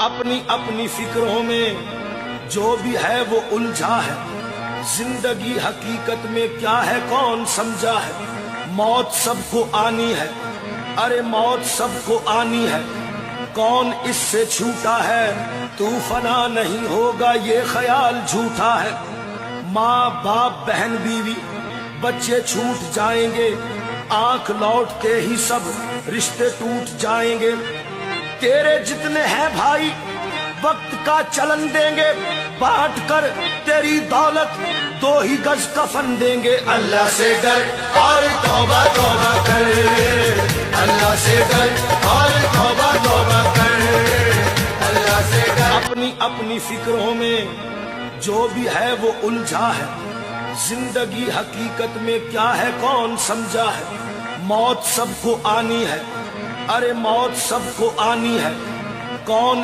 اپنی اپنی فکروں میں جو بھی ہے وہ الجھا ہے، زندگی حقیقت میں کیا ہے کون سمجھا ہے؟ موت سب کو آنی ہے، ارے موت سب کو آنی ہے، کون اس سے چھوٹا ہے؟ تو فنا نہیں ہوگا یہ خیال جھوٹا ہے۔ ماں باپ بہن بیوی بچے چھوٹ جائیں گے، آنکھ لوٹتے ہی سب رشتے ٹوٹ جائیں گے۔ تیرے جتنے ہیں بھائی وقت کا چلن دیں گے، بانٹ کر تیری دولت 2 ہی گز کفن دیں گے۔ اللہ سے ڈر اور توبہ توبہ کر، اللہ سے ڈر اور توبہ توبہ کر، اللہ سے ڈر۔ اپنی اپنی فکروں میں جو بھی ہے وہ الجھا ہے، زندگی حقیقت میں کیا ہے کون سمجھا ہے؟ موت سب کو آنی ہے، ارے موت سب کو آنی ہے، کون